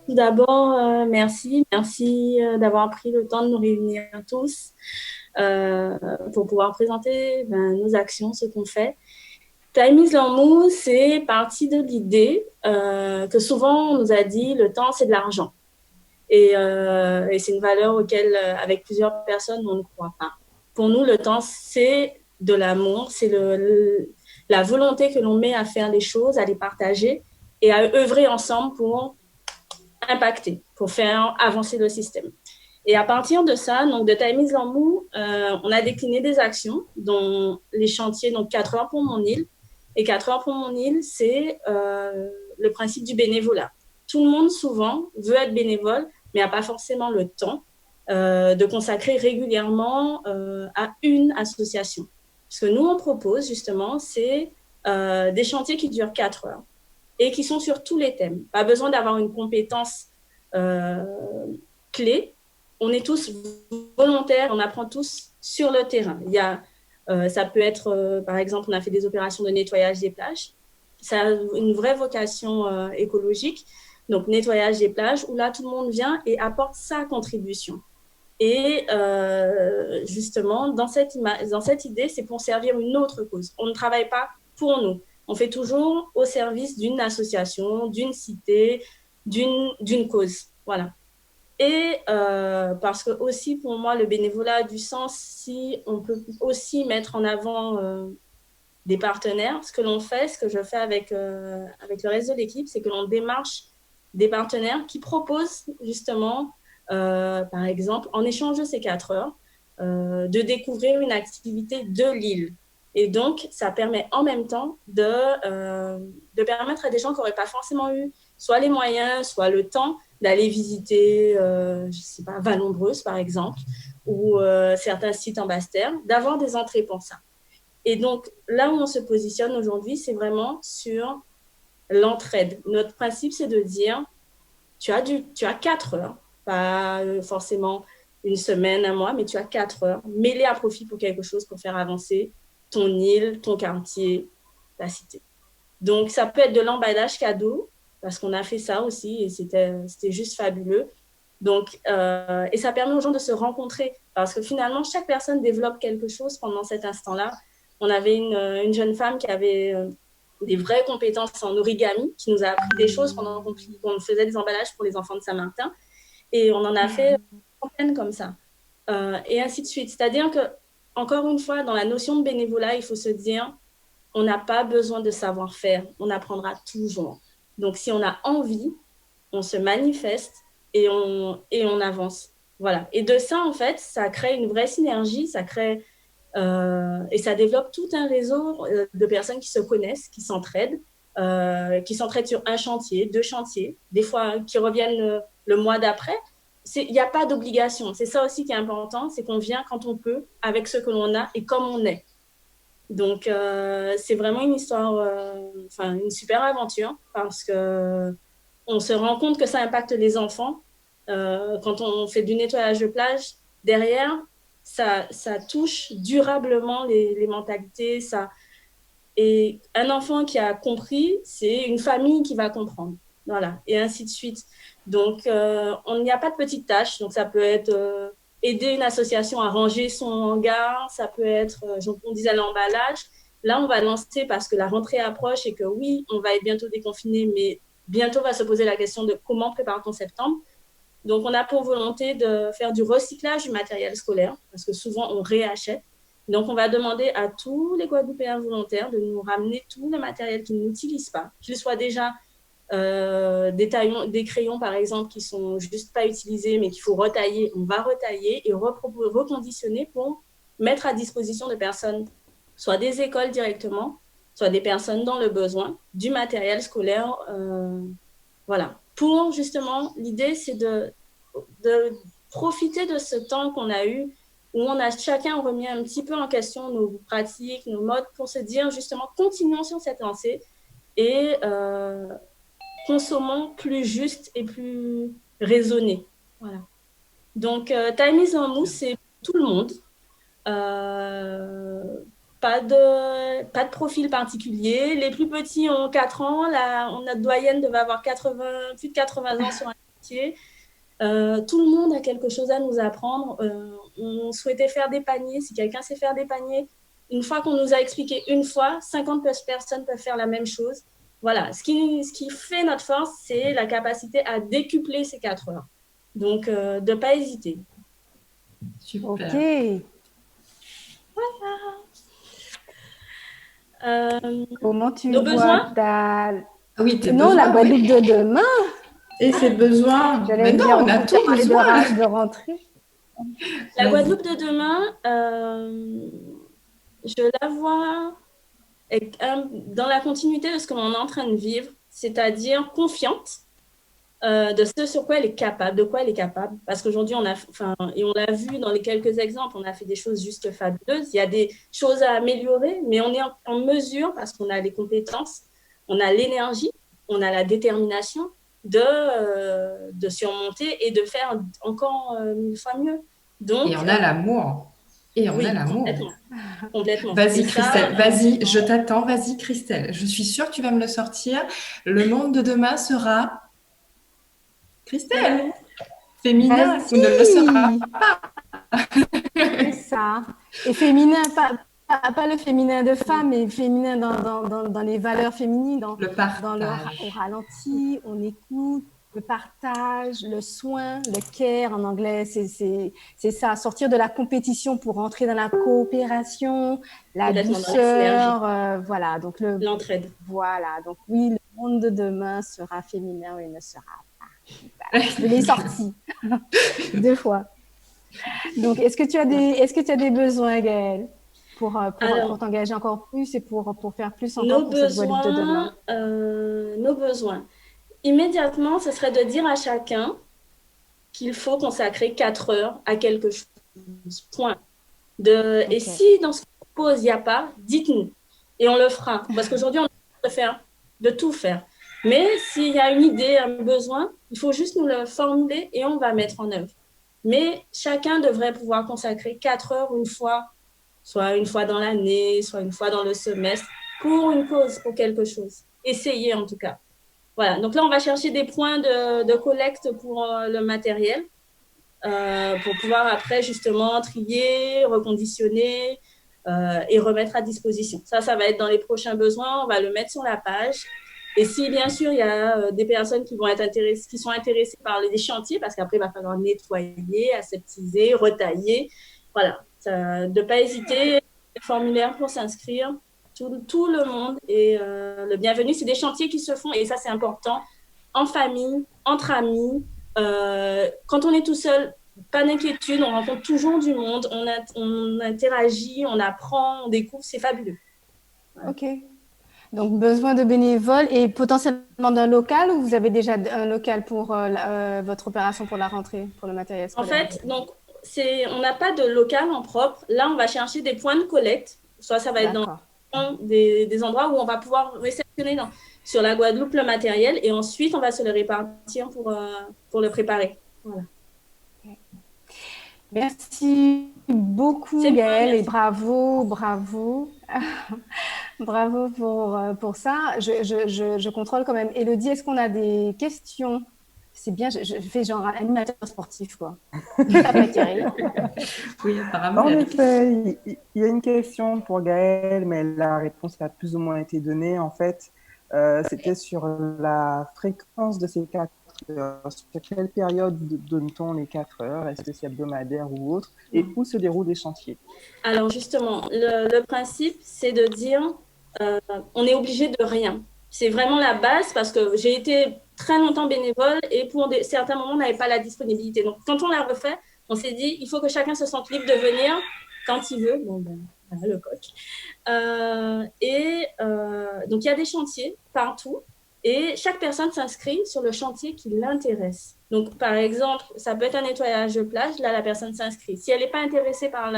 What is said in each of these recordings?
Tout d'abord, merci d'avoir pris le temps de nous réunir tous euh, pour pouvoir présenter nos actions, ce qu'on fait. Time is Lamour, c'est parti de l'idée que souvent on nous a dit le temps c'est de l'argent et c'est une valeur auquel avec plusieurs personnes on ne croit pas. Pour nous, le temps c'est de l'amour, c'est la volonté que l'on met à faire les choses, à les partager et à œuvrer ensemble pour impacter, pour faire avancer le système. Et à partir de ça, donc de Time is Lamour, on a décliné des actions, dont les chantiers, donc 4 heures pour mon île. Et 4 heures pour mon île, c'est le principe du bénévolat. Tout le monde, souvent, veut être bénévole, mais n'a pas forcément le temps de consacrer régulièrement à une association. Ce que nous, on propose, justement, c'est des chantiers qui durent 4 heures et qui sont sur tous les thèmes. Pas besoin d'avoir une compétence euh, clé. On est tous volontaires, on apprend tous sur le terrain. Ça peut être, par exemple, on a fait des opérations de nettoyage des plages. Ça a une vraie vocation écologique. Donc, nettoyage des plages, où là, tout le monde vient et apporte sa contribution. Et justement, dans cette idée, c'est pour servir une autre cause. On ne travaille pas pour nous. On fait toujours au service d'une association, d'une cité, d'une cause. Voilà. Et parce que aussi, pour moi, le bénévolat a du sens si on peut aussi mettre en avant des partenaires. Ce que l'on fait, ce que je fais avec le reste de l'équipe, c'est que l'on démarche des partenaires qui proposent justement, par exemple, en échange de ces 4 heures, de découvrir une activité de l'île. Et donc, ça permet en même temps de permettre à des gens qui n'auraient pas forcément eu soit les moyens, soit le temps d'aller visiter, je ne sais pas, Vallombreuse, par exemple, ou certains sites en Basse-Terre, d'avoir des entrées pour ça. Et donc, là où on se positionne aujourd'hui, c'est vraiment sur l'entraide. Notre principe, c'est de dire, tu as 4 heures, pas forcément une semaine, un mois, mais tu as 4 heures, mets-les à profit pour quelque chose, pour faire avancer ton île, ton quartier, ta cité. Donc, ça peut être de l'emballage cadeau, parce qu'on a fait ça aussi, et c'était juste fabuleux. Donc, et ça permet aux gens de se rencontrer, parce que finalement, chaque personne développe quelque chose pendant cet instant-là. On avait une jeune femme qui avait des vraies compétences en origami, qui nous a appris des choses pendant qu'on faisait des emballages pour les enfants de Saint-Martin. Et on en a fait une centaine comme ça. Et ainsi de suite. C'est-à-dire que, encore une fois, dans la notion de bénévolat, il faut se dire, on n'a pas besoin de savoir-faire, on apprendra toujours. Donc, si on a envie, on se manifeste et on avance. Voilà. Et de ça, en fait, ça crée une vraie synergie, ça crée et ça développe tout un réseau de personnes qui se connaissent, qui s'entraident sur un chantier, deux chantiers, des fois qui reviennent le mois d'après. Il n'y a pas d'obligation. C'est ça aussi qui est important, c'est qu'on vient quand on peut, avec ce que l'on a et comme on est. Donc, c'est vraiment une histoire, enfin, une super aventure parce que on se rend compte que ça impacte les enfants. Quand on fait du nettoyage de plage, derrière, ça touche durablement les mentalités. Et un enfant qui a compris, c'est une famille qui va comprendre. Voilà, et ainsi de suite. Donc, on n'y a pas de petites tâches. Donc, ça peut être aider une association à ranger son hangar, ça peut être, on disait, l'emballage. Là, on va lancer parce que la rentrée approche et que oui, on va être bientôt déconfiné, mais bientôt va se poser la question de comment prépare-t-on septembre. Donc, on a pour volonté de faire du recyclage du matériel scolaire, parce que souvent, on réachète. Donc, on va demander à tous les Guadeloupéens volontaires de nous ramener tout le matériel qu'ils n'utilisent pas, qu'il soit déjà des crayons, par exemple, qui sont juste pas utilisés, mais qu'il faut retailler. On va retailler et reconditionner pour mettre à disposition de personnes, soit des écoles directement, soit des personnes dans le besoin, du matériel scolaire. Voilà. Pour justement, l'idée, c'est de profiter de ce temps qu'on a eu, où on a chacun remis un petit peu en question nos pratiques, nos modes, pour se dire justement, continuons sur cette lancée et consommons plus juste et plus raisonné. Voilà. Donc, Time is en mousse, c'est tout le monde. Euh, pas de profil particulier. Les plus petits ont 4 ans. On a doyenne devait avoir 80, plus de 80 ans sur un. chantier. Tout le monde a quelque chose à nous apprendre. On souhaitait faire des paniers. Si quelqu'un sait faire des paniers, une fois qu'on nous a expliqué une fois, 50 personnes peuvent faire la même chose. Voilà, ce qui fait notre force, c'est la capacité à décupler ces 4 heures. Donc, de ne pas hésiter. Ok. Super. Comment tu Nos vois besoins. ta... Ah oui, tes Non, la besoins, Guadeloupe oui. de demain. Et ses besoins. Mais J'allais non, dire, on a tu as tout parlé besoin. de rentrée. La Vas-y. Guadeloupe de demain, je la vois dans la continuité de ce que l'on est en train de vivre, c'est-à-dire confiante de ce sur quoi elle est capable, de quoi elle est capable. Parce qu'aujourd'hui, et on l'a vu dans les quelques exemples, on a fait des choses juste fabuleuses. Il y a des choses à améliorer, mais on est en mesure, parce qu'on a les compétences, on a l'énergie, on a la détermination de surmonter et de faire encore 1 000 fois mieux. Et Donc, on a l'amour. Et on a oui, l'amour. complètement. Complètement. Et Vas-y, ça, Christelle. Vas-y, je t'attends. Vas-y, Christelle. Je suis sûre que tu vas me le sortir. Le monde de demain sera Christelle. l'amour. Féminin ou ne le sera Vas-y, c'est ça. Et féminin, pas le féminin de femme, mais féminin dans les valeurs féminines, le au partage. ralenti, on écoute, le partage, le soin, le care en anglais, c'est ça, sortir de la compétition pour entrer dans la coopération, la Complètement dans la synergie, douceur, voilà. l'entraide. Voilà, donc oui, le monde de demain sera féminin ou il ne sera pas. Voilà, je l'ai sorti 2 fois. Donc, est-ce que tu as des besoins, Gaëlle, pour Alors, t'engager encore plus et pour faire plus encore pour cette Guadeloupe de demain? nos besoins. Immédiatement, ce serait de dire à chacun qu'il faut consacrer 4 heures à quelque chose. Point. Et Ok, si dans ce qu'on pose, il n'y a pas, dites-nous. Et on le fera. Parce qu'aujourd'hui, on a de tout faire. Mais s'il y a une idée, un besoin, il faut juste nous le formuler et on va mettre en œuvre. Mais chacun devrait pouvoir consacrer 4 heures une fois, soit une fois dans l'année, soit une fois dans le semestre, pour une cause, pour quelque chose. Essayez en tout cas. Voilà, donc là, on va chercher des points de collecte pour le matériel, pour pouvoir après justement trier, reconditionner et remettre à disposition. Ça va être dans les prochains besoins, on va le mettre sur la page. Et si bien sûr il y a des personnes qui vont être intéressées, qui sont intéressées par les chantiers, parce qu'après il va falloir nettoyer, aseptiser, retailler, voilà, de ne pas hésiter, les formulaires pour s'inscrire, tout le monde est le bienvenu. C'est des chantiers qui se font, et ça c'est important, en famille, entre amis. Quand on est tout seul, pas d'inquiétude, on rencontre toujours du monde, on interagit, on apprend, on découvre, c'est fabuleux. Voilà. ok. Donc, besoin de bénévoles et potentiellement d'un local ou vous avez déjà un local pour votre opération pour la rentrée, pour le matériel En scolaire? fait, donc, on n'a pas de local en propre. Là, on va chercher des points de collecte. Soit ça va être dans D'accord. des endroits où on va pouvoir réceptionner sur la Guadeloupe le matériel et ensuite, on va se le répartir pour le préparer. Voilà. Merci beaucoup, C'est moi, Gaëlle, et merci. bravo, bravo. Bravo pour ça. Je contrôle quand même. Élodie, est-ce qu'on a des questions? C'est bien, je fais genre animateur sportif, quoi. Ça va, Thierry. Oui, apparemment, il y En a des questions. effet, il y a une question pour Gaël, mais la réponse a plus ou moins été donnée. En fait, c'était sur la fréquence de ces 4 heures. Sur quelle période donne-t-on les 4 heures? Est-ce que c'est hebdomadaire ou autre? Et où se déroulent les chantiers? Alors justement, le principe, c'est de dire, on est obligé de rien. C'est vraiment la base parce que j'ai été très longtemps bénévole et pour certains moments, on n'avait pas la disponibilité. Donc quand on l'a refait, on s'est dit, il faut que chacun se sente libre de venir quand il veut. Bon, ben, voilà, le coq. Donc il y a des chantiers partout et chaque personne s'inscrit sur le chantier qui l'intéresse. Donc par exemple, ça peut être un nettoyage de plage, là la personne s'inscrit. Si elle n'est pas intéressée par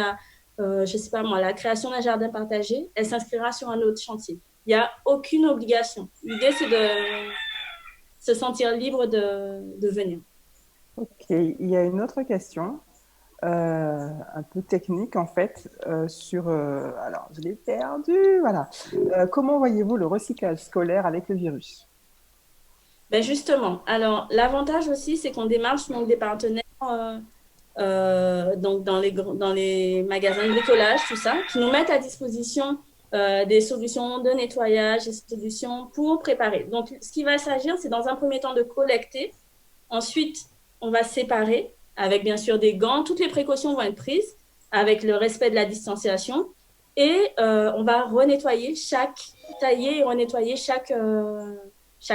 je sais pas moi, la création d'un jardin partagé, elle s'inscrira sur un autre chantier. Il n'y a aucune obligation. L'idée, c'est de se sentir libre de venir. Ok, il y a une autre question, un peu technique en fait, alors, je l'ai perdu, voilà. Comment voyez-vous le recyclage scolaire avec le virus? Ben justement, alors l'avantage aussi, c'est qu'on démarche donc, des partenaires donc dans les magasins de bricolage, tout ça, qui nous mettent à disposition des solutions de nettoyage, des solutions pour préparer. Donc, ce qui va s'agir, c'est dans un premier temps de collecter. Ensuite, on va séparer avec bien sûr des gants. Toutes les précautions vont être prises avec le respect de la distanciation. Et on va tailler et renettoyer chaque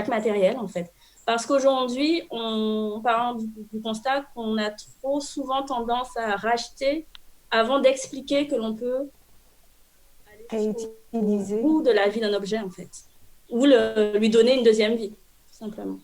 matériel, en fait. Parce qu'aujourd'hui, on part du constat qu'on a trop souvent tendance à racheter avant d'expliquer que l'on peut aller jusqu'au Réutiliser. bout de la vie d'un objet, en fait. Ou lui donner une deuxième vie, tout simplement.